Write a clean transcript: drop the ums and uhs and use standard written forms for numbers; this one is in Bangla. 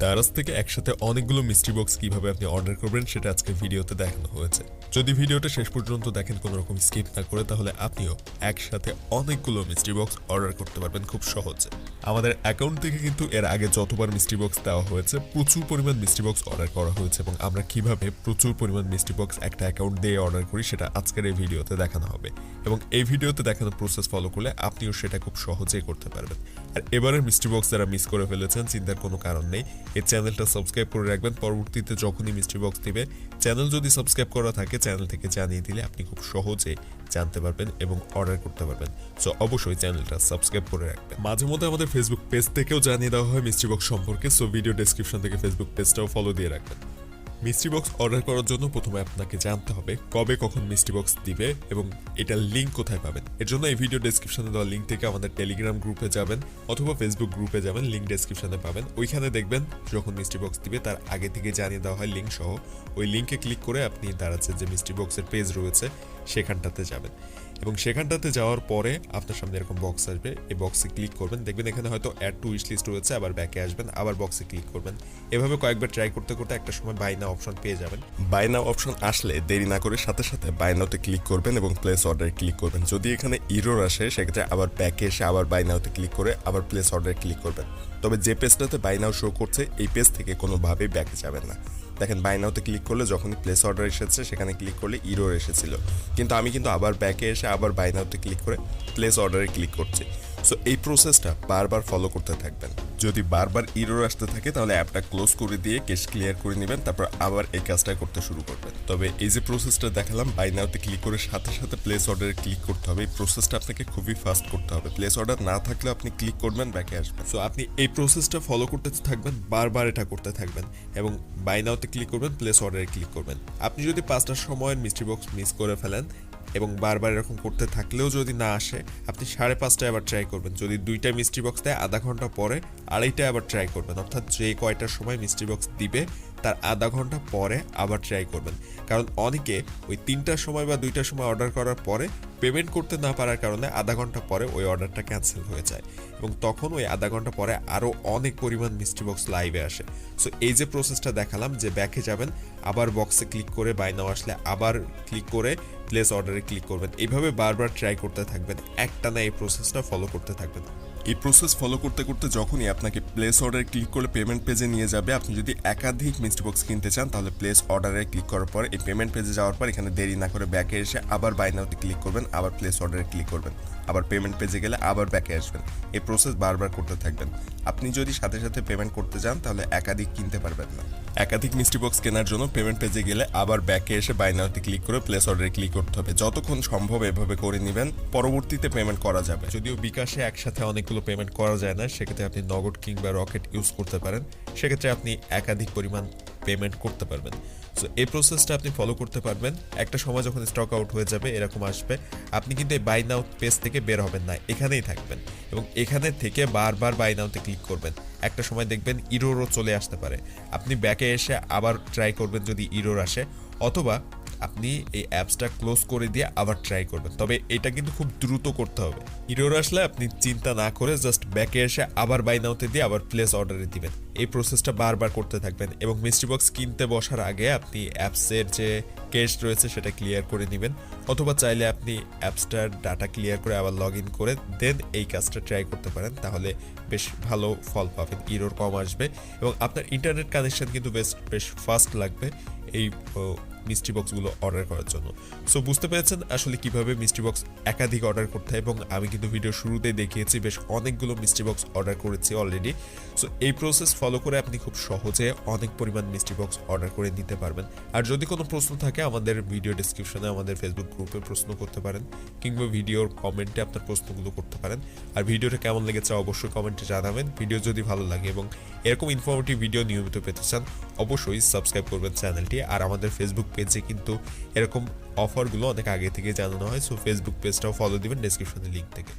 দারাজ থেকে একসাথে অনেকগুলো মিস্ট্রি বক্স কিভাবে আপনি অর্ডার করবেন সেটা আজকে ভিডিওতে দেখানো হয়েছে। যদি ভিডিওটা শেষ পর্যন্ত দেখেন কোনো রকম স্কিপ না করে, তাহলে আপনিও একসাথে অনেকগুলো মিস্ট্রি বক্স অর্ডার করতে পারবেন খুব সহজে। আমাদের অ্যাকাউন্ট থেকে কিন্তু এর আগে যতবার মিস্ট্রি বক্স দেওয়া হয়েছে প্রচুর পরিমাণ মিস্ট্রি বক্স অর্ডার করা হয়েছে, এবং আমরা কিভাবে প্রচুর পরিমাণ মিস্ট্রি বক্স একটা অ্যাকাউন্ট দিয়ে অর্ডার করি সেটা আজকের এই ভিডিওতে দেখানো হবে। এবং এই ভিডিওতে দেখানো প্রসেস ফলো করলে আপনিও সেটা খুব সহজেই করতে পারবেন। আর এবারের মিস্ট্রি বক্স যারা মিস করে ফেলেছেন, চিন্তার কোনো কারণ নেই, এই চ্যানেলটা সাবস্ক্রাইব করে রাখবেন। পরবর্তীতে যখনই মিস্ট্রি বক্স দিবে, চ্যানেল যদি সাবস্ক্রাইব করা থাকে চ্যানেল থেকে জানিয়ে দিলে আপনি খুব সহজে জানতে পারবেন এবং অর্ডার করতে পারবেন। সো অবশ্যই চ্যানেলটা সাবস্ক্রাইব করে রাখবেন। মাঝে মধ্যে আমাদের ফেসবুক পেজ থেকেও জানিয়ে দেওয়া হয় মিস্ট্রি বক্স সম্পর্কে, সো ভিডিও ডেসক্রিপশন থেকে ফেসবুক পেজটাও ফলো দিয়ে রাখবেন। মিস্ট্রি বক্স অর্ডার করার জন্য প্রথমে আপনাকে জানতে হবে কবে কখন মিস্ট্রি বক্স দিবে এবং এটার লিঙ্ক কোথায় পাবেন। এর জন্য এই ভিডিও ডেসক্রিপশনে দেওয়া লিঙ্ক থেকে আমাদের টেলিগ্রাম গ্রুপে যাবেন অথবা ফেসবুক গ্রুপে যাবেন, লিঙ্ক ডেসক্রিপশনে পাবেন। ওইখানে দেখবেন যখন মিস্ট্রি বক্স দিবে তার আগে থেকে জানিয়ে দেওয়া হয় লিঙ্ক সহ। ওই লিঙ্কে ক্লিক করে আপনি দাঁড়াচ্ছেন যে মিস্ট্রি বক্সের পেজ রয়েছে সেখানটাতে যাবেন, এবং সেখানটাতে যাওয়ার পরে আপনার সামনে এরকম বক্স আসবে। এই বক্সে ক্লিক করবেন, দেখবেন এখানে হয়তো অ্যাড টু উইশ লিস্ট রয়েছে, আবার ব্যাকে আসবেন, আবার বক্সে ক্লিক করবেন। এভাবে কয়েকবার ট্রাই করতে করতে একটা সময় বাই নাও অপশন পেয়ে যাবেন। বাই নাও অপশন আসলে দেরি না করে সাথে সাথে বাই নাওতে ক্লিক করবেন এবং প্লেস অর্ডারে ক্লিক করবেন। যদি এখানে ইরর আসে সেক্ষেত্রে আবার ব্যাকে এসে আবার বাই নাওতে ক্লিক করে আবার প্লেস অর্ডারে ক্লিক করবেন। তবে যে পেজটাতে বাই নাও শো করছে এই পেজ থেকে কোনোভাবেই ব্যাকে যাবেন না। দেখেন বাই নাওতে ক্লিক করলে যখনই প্লেস অর্ডার এসেছে সেখানে ক্লিক করলে ইরর এসেছিল, কিন্তু আমি কিন্তু আবার ব্যাকে এসে আবার বাই নাওতে ক্লিক করে প্লেস অর্ডারে ক্লিক করছি। সো এই প্রসেসটা বারবার ফলো করতে থাকবেন। যদি বারবার ইরর আসতে থাকে তাহলে অ্যাপটা ক্লোজ করে দিয়ে ক্যাশ ক্লিয়ার করে নেবেন, তারপর আবার এই কাজটা করতে শুরু করবেন। তবে এই যে প্রসেসটা দেখালাম, বাই নাওতে ক্লিক করে সাথে সাথে প্লেস অর্ডারে ক্লিক করতে হবে, এই প্রসেসটা আপনাকে খুবই ফাস্ট করতে হবে। প্লেস অর্ডার না থাকলে আপনি ক্লিক করবেন, ব্যাকে আসবেন। সো আপনি এই প্রসেসটা ফলো করতে থাকবেন, বারবার এটা করতে থাকবেন, এবং বাই নাওতে ক্লিক করবেন, প্লেস অর্ডারে ক্লিক করবেন। আপনি যদি 5টার সময়ের মিস্ট্রি বক্স মিস করে ফেলেন এবং বারবার এরকম করতে থাকলেও যদি না আসে, আপনি 5:30টায় আবার ট্রাই করবেন। যদি 2টা মিস্ট্রি বক্স দেয় আধা ঘন্টা পরে 2:30টায় আবার ট্রাই করবেন, অর্থাৎ যে কয়টার সময় মিস্ট্রি বক্স দিবে তার আধা ঘন্টা পরে আবার ট্রাই করবেন। কারণ অনেকে ওই 3টার সময় বা 2টার সময় অর্ডার করার পরে পেমেন্ট করতে না পারার কারণে আধা ঘন্টা পরে ওই অর্ডারটা ক্যান্সেল হয়ে যায়, এবং তখন ওই আধা ঘন্টা পরে আরও অনেক পরিমাণ মিস্ট্রি বক্স লাইভে আসে। সো এই যে প্রসেসটা দেখালাম, যে ব্যাকে যাবেন, আবার বক্সে ক্লিক করে বাই নাও আসলে আবার ক্লিক করে প্লেস অর্ডারে ক্লিক করবেন, এইভাবে বারবার ট্রাই করতে থাকবেন, একটানা এই প্রসেসটা ফলো করতে থাকবেন। এই প্রসেস ফলো করতে করতে যখনই আপনাকে প্লেস অর্ডারে ক্লিক করে পেমেন্ট পেজে নিয়ে যাবে, আপনি যদি একাধিক মিস্ট্রি বক্স কিনতে চান তাহলে প্লেস অর্ডারে ক্লিক করার পর এই পেমেন্ট পেজে যাওয়ার পর এখানে দেরি না করে ব্যাকে এসে আবার বাই নাওতে ক্লিক করবেন, আবার প্লেস অর্ডারে ক্লিক করবেন, আবার পেমেন্ট পেজে গেলে আবার ব্যাকে আসবেন। এই প্রসেস বারবার করতে থাকবেন। আপনি যদি সাথে সাথে পেমেন্ট করতে চান তাহলে একাধিক কিনতে পারবেন না। একাধিক মিস্ট্রি বক্স কেনার জন্য পেমেন্ট পেজে গেলে আবার ব্যাকে এসে বাই নাওতে ক্লিক করে প্লেস অর্ডারে ক্লিক করতে হবে। যতক্ষণ সম্ভব এভাবে করে নেবেন, পরবর্তীতে পেমেন্ট করা যাবে। যদিও বিকাশে একসাথে অনেকগুলো পেমেন্ট করা যায় না, সেক্ষেত্রে আপনি নগদ কিংবা রকেট ইউজ করতে পারেন, সেক্ষেত্রে আপনি একাধিক পরিমাণ পেমেন্ট করতে পারবেন। সো এই প্রসেসটা আপনি ফলো করতে পারবেন। একটা সময় যখন স্টক আউট হয়ে যাবে এরকম আসবে, আপনি কিন্তু এই বাই নাও পেজ থেকে বের হবেন না, এখানেই থাকবেন এবং এখানে থেকে বারবার বাই নাওতে ক্লিক করবেন। একটা সময় দেখবেন ইরোরও চলে আসতে পারে, আপনি ব্যাকে এসে আবার ট্রাই করবেন যদি ইরোর আসে, অথবা আপনি এই অ্যাপসটা ক্লোজ করে দিয়ে আবার ট্রাই করবেন। তবে এটা কিন্তু খুব দ্রুত করতে হবে। ইরোর আসলে আপনি চিন্তা না করে জাস্ট ব্যাকে এসে আবার বাই নাওতে দিয়ে আবার প্লেস অর্ডারে দিবেন। এই প্রসেসটা বারবার করতে থাকবেন, এবং মিস্ট্রি বক্স কিনতে বসার আগে আপনি অ্যাপসের যে ক্যাশ রয়েছে সেটা ক্লিয়ার করে নেবেন, অথবা চাইলে আপনি অ্যাপসটার ডাটা ক্লিয়ার করে আবার লগ ইন করে দেন এই কাজটা ট্রাই করতে পারেন, তাহলে বেশ ভালো ফল পাবেন, ইরোর কম আসবে এবং আপনার ইন্টারনেট কানেকশন কিন্তু বেশ ফাস্ট লাগবে এই মিস্ট্রি বক্সগুলো অর্ডার করার জন্য। সো বুঝতে পেরেছেন আসলে কিভাবে মিস্ট্রি বক্স একাধিক অর্ডার করতে হয়, এবং আমি কিন্তু ভিডিও শুরুতেই দেখিয়েছি বেশ অনেকগুলো মিস্ট্রি বক্স অর্ডার করেছি অলরেডি। সো এই প্রসেস ফলো করে আপনি খুব সহজে অনেক পরিমাণ মিস্ট্রি বক্স অর্ডার করে নিতে পারবেন। আর যদি কোনো প্রশ্ন থাকে আমাদের ভিডিও ডেসক্রিপশনে আমাদের ফেসবুক গ্রুপে প্রশ্ন করতে পারেন, কিংবা ভিডিওর কমেন্টে আপনার প্রশ্নগুলো করতে পারেন। আর ভিডিওটা কেমন লেগেছে অবশ্যই কমেন্টে জানাবেন। ভিডিও যদি ভালো লাগে এবং এরকম ইনফরমেটিভ ভিডিও নিয়মিত পেতে চান অবশ্যই সাবস্ক্রাইব করবেন চ্যানেলটি। আর আমাদের ফেসবুক পেজে কিন্তু এরকম অফারগুলো অনেক আগে থেকে জানানো হয়, সো ফেসবুক পেজটাও ফলো দিবেন ডেসক্রিপশনে লিঙ্ক থেকে।